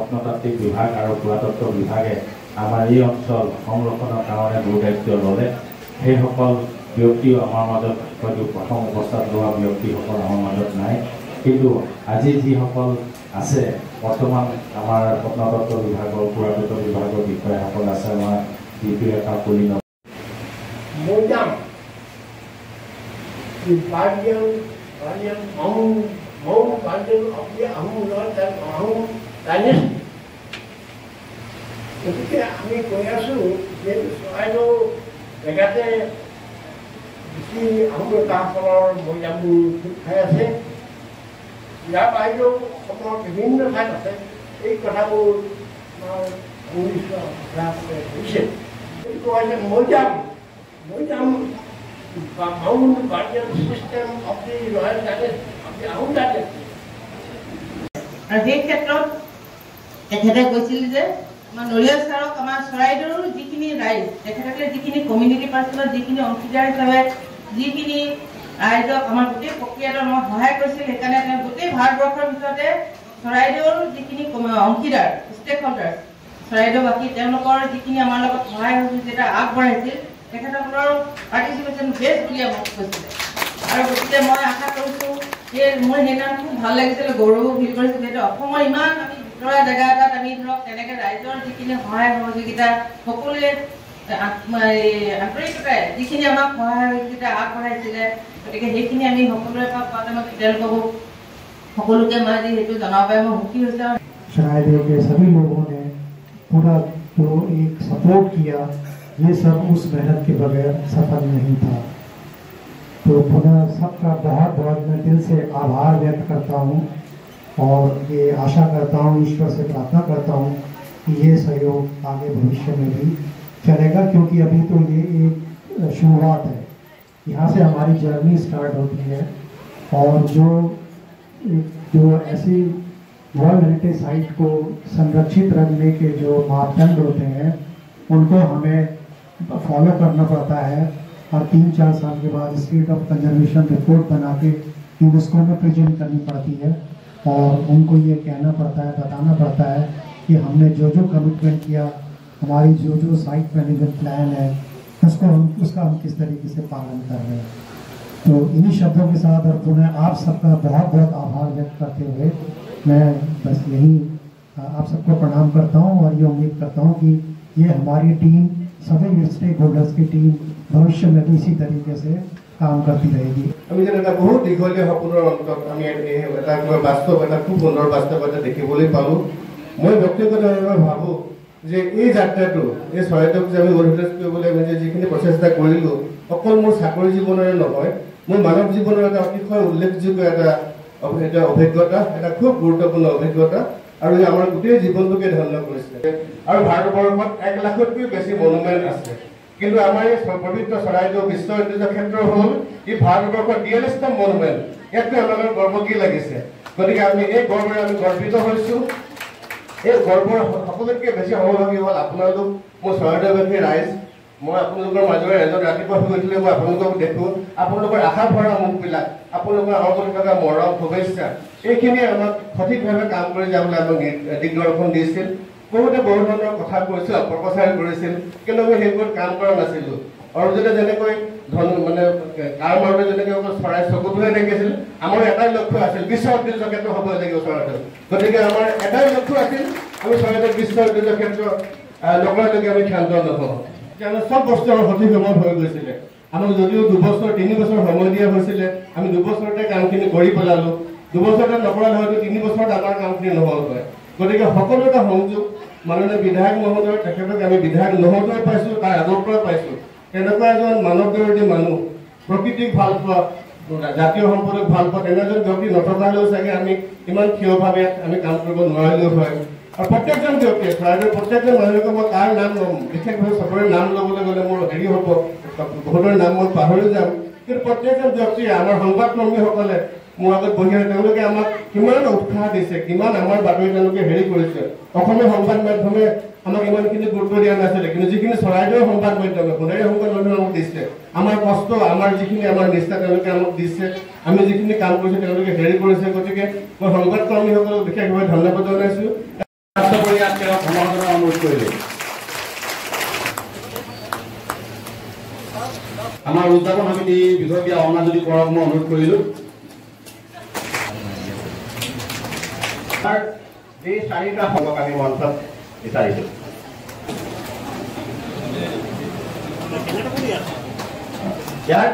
প্ৰত্নতাত্ত্বিক বিভাগ আৰু পুৰাতত্ত্ব বিভাগে আমাৰ এই অঞ্চল সংৰক্ষণৰ কাৰণে গুৰু দায়িত্ব ল'লে। সেইসকল ব্যক্তিও আমাৰ মাজত হয়তো প্ৰথম অৱস্থাত লোৱা ব্যক্তিসকল আমাৰ মাজত নাই, কিন্তু আজি যিসকল আছে বৰ্তমান আমাৰ প্ৰত্নতত্ত্ব বিভাগৰ পুৰাতত্ত্ব বিভাগৰ বিষয়াসকল আছে, আমাৰ DPFA Kulino. গতিকে আমি কৈ আছোঁ যে চৰাইদেউ জেগাতে বেছি আহোম ৰজাসকলৰ মৈদামবোৰ গোট খাই আছে। ইয়াৰ বাহিৰেও অসমৰ বিভিন্ন ঠাইত আছে। এই কথাবোৰ আমাৰ হৈছে কোৱা যে মৈদাম বা mount Guardian system of the royal dynasty of the Ahom dynasty. আৰু সেই ক্ষেত্ৰত তেখেতে কৈছিল যে আমাৰ নৰিয়াল ছাৰক আমাৰ চৰাইদেউৰ যিখিনি ৰাইজ, তেখেতসকলে যিখিনি কমিউনিটি পাৰ্চনত যিখিনি অংশীদাৰ হিচাপে যিখিনি ৰাইজক আমাৰ গোটেই প্ৰক্ৰিয়াটো আমাক সহায় কৰিছিল, সেইকাৰণে তেওঁ গোটেই ভাৰতবৰ্ষৰ ভিতৰতে চৰাইদেউৰ যিখিনি অংশীদাৰ ষ্টেক হোল্ডাৰ চৰাইদেউবাসী, তেওঁলোকৰ যিখিনি আমাৰ লগত সহায় সহযোগিতা আগবঢ়াইছিল, তেখেতসকলৰ পাৰ্টিচিপেশ্যন বেষ্ট বুলি আমাক কৈছিলে। আৰু গতিকে মই আশা কৰিছোঁ যে মোৰ সেইদিনা খুব ভাল লাগিছিলে, গৌৰৱো ফিল কৰিছোঁ, যিহেতু অসমৰ ইমান আমি ভিতৰুৱা জেগা এটাত আমি ধৰক তেনেকৈ ৰাইজৰ যিখিনি সহায় সহযোগিতা সকলোৱে আন্তৰিকতাৰে যিখিনি আমাক সহায় সহযোগিতা আগবঢ়াইছিলে, গতিকে সেইখিনি আমি সকলোৰে পৰা পোৱাতে মই তেওঁলোককো সকলোকে মই আজি সেইটো জনাব পাই মই সুখী হৈছোঁ। शरायदेव के सभी लोगों ने पूरा जो एक सपोर्ट किया, ये सब उस मेहनत के बगैर सफल नहीं था। तो पुनः सबका बहुत बहुत मैं दिल से आभार व्यक्त करता हूँ और ये आशा करता हूँ, ईश्वर से प्रार्थना करता हूँ कि ये सहयोग आगे भविष्य में भी चलेगा, क्योंकि अभी तो ये एक शुरुआत है। यहाँ से हमारी जर्नी स्टार्ट होती है और जो ऐसी वर्ल्ड हेरिटेज साइट को संरक्षित रखने के जो मापदंड होते हैं उनको हमें फॉलो करना पड़ता है और 3-4 साल के बाद स्टेट ऑफ कंजर्वेशन रिपोर्ट बना के यूनेस्को में प्रेजेंट करनी पड़ती है और उनको ये कहना पड़ता है, बताना पड़ता है कि हमने जो कमिटमेंट किया, हमारी जो साइट मैनेजमेंट प्लान है उसका हम किस तरीके से पालन कर रहे हैं। तो इन्हीं शब्दों के साथ और पुनः आप सबका बहुत बहुत आभार व्यक्त करते हुए मैं बस यही आप सबको प्रणाम करता हूँ और ये उम्मीद करता हूँ कि ये हमारी टीम, सभी स्टेक होल्डर्स की टीम भविष्य में भी इसी तरीके से काम करती रहेगी। আমি যেন এটা বহুত দীঘলীয়া সপোনৰ অন্তত আমি এটা বাস্তৱ এটা খুব সুন্দৰ বাস্তৱতা দেখিবলৈ পালোঁ। মই ব্যক্তিগতভাৱে ভাবোঁ যে এই যাত্ৰাটো এই চৰাইদেউক যে আমি অৰ্গেনাইজ কৰিবলৈ আমি যে যিখিনি প্ৰচেষ্টা কৰিলোঁ, অকল মোৰ চাকৰি জীৱনৰে নহয়, মোৰ মানৱ জীৱনৰ এটা অতিশয় উল্লেখযোগ্য এটা অভিজ্ঞতা, এটা খুব গুৰুত্বপূৰ্ণ অভিজ্ঞতা আৰু আমাৰ গোটেই জীৱনটোকে ধন্য কৰিছে। আৰু ভাৰতবৰ্ষত 1 লাখতকৈ বেছি মনুমেণ্ট আছে, কিন্তু আমাৰ এই পবিত্ৰ চৰাইদেউ বিশ্ব ঐতিহ্য ক্ষেত্ৰ হ'ল ই ভাৰতবৰ্ষৰ 42তম মনুমেণ্ট। ইয়াতকৈ আমাৰ গৰ্ব কি লাগিছে? গতিকে আমি এই গৰ্বৰে আমি গৰ্বিত হৈছোঁ। এই গৰ্বৰ সকলোতকৈ বেছি সহভাগী হ'ল আপোনালোক, মোৰ চৰাইদেউবাসী ৰাইজ। মই আপোনালোকৰ মাজৰে এজন ৰাতিপুৱা শুই উঠিলে মই আপোনালোকক দেখোঁ, আপোনালোকৰ আশা ভৰা মুখবিলাক, আপোনালোকৰ আমাৰ প্ৰতি থকা মৰম শুভেচ্ছা, এইখিনিয়ে আমাক সঠিকভাৱে কাম কৰি যাবলৈ আমাক দিগদৰ্শন দিছিল। বহুতে বহু ধৰণৰ কথা কৈছিল, অপপ্ৰচাৰ কৰিছিল, কিন্তু আমি সেইবোৰত কাম কৰা নাছিলোঁ। অৰ্জুনে যেনেকৈ মানে কাৰ মাৰোতে যেনেকৈ অকল চৰাই চকুটোহে দেখিছিল, আমাৰ এটাই লক্ষ্য আছিল বিশ্ব ঐতিহ্য ক্ষেত্ৰ হ'ব লাগিব চৰাইদেউ। গতিকে আমাৰ এটাই লক্ষ্য আছিল আমি চৰাইদেউ বিশ্ব ঐতিহ্য ক্ষেত্ৰ নকৰালৈকে আমি ক্ষান্ত নহওঁ। চব বস্তু আমাৰ সঠিক সময়ত হৈ গৈছিলে। আমাক যদিও 2 বছৰ 3 বছৰ সময় দিয়া হৈছিলে, আমি 2 বছৰতে কামখিনি কৰি পেলালোঁ। 2 বছৰতে নকৰালে হয়তো 3 বছৰত আমাৰ কামখিনি নহ'ল হয়। গতিকে সকলো এটা সংযোগ মাননীয় বিধায়ক মহোদয়, তেখেতক আমি বিধায়ক নহওঁতেও পাইছোঁ, তাৰ আগৰ পৰাই পাইছোঁ। তেনেকুৱা এজন মানৱদৰ্দী মানুহ, প্ৰকৃতিক ভাল পোৱা, জাতীয় সম্পদক ভাল পোৱা, তেনেজন ব্যক্তি নথকালেও চাগে আমি ইমান থিয়ভাৱে আমি কাম কৰিব নোৱাৰিলেও হয়। আৰু প্ৰত্যেকজন ব্যক্তিয়ে চৰাইদেউৰ প্ৰত্যেকজন মানুহকে মই কাৰ নাম ল'ম, বিশেষভাৱে চবৰে নাম ল'বলৈ গ'লে মোৰ হেৰি হ'ব, বহুতৰ নাম মই পাহৰি যাম, কিন্তু প্ৰত্যেকজন ব্যক্তিয়ে আমাৰ সংবাদকৰ্মীসকলে মোৰ আগত বহি আছে, তেওঁলোকে আমাক কিমান উৎসাহ দিছে, কিমান আমাৰ বাতৰি তেওঁলোকে হেৰি কৰিছে। অসমীয়া সংবাদ মাধ্যমে আমাক ইমানখিনি গুৰুত্ব দিয়া নাছিলে, কিন্তু যিখিনি চৰাইদেউৰ সংবাদ মাধ্যমে সোণাৰী সংবাদ মাধ্যমে আমাক দিছে, আমাৰ কষ্ট, আমাৰ যিখিনি আমাৰ নিষ্ঠা তেওঁলোকে আমাক দিছে, আমি যিখিনি কাম কৰিছোঁ তেওঁলোকে হেৰি কৰিছে। গতিকে মই সংবাদকৰ্মীসকলক বিশেষভাৱে ধন্যবাদ জনাইছোঁ। সমাধানৰ অনুৰোধ কৰিলে আমাৰ উদযাপন সমিতি বিষয়ববীয়া অৰুণাজ্যোতি বৰাক মই অনুৰোধ কৰিলোঁ যি চাৰিটা সংঘক আমি মঞ্চত বিচাৰিছোঁ ইয়াৰ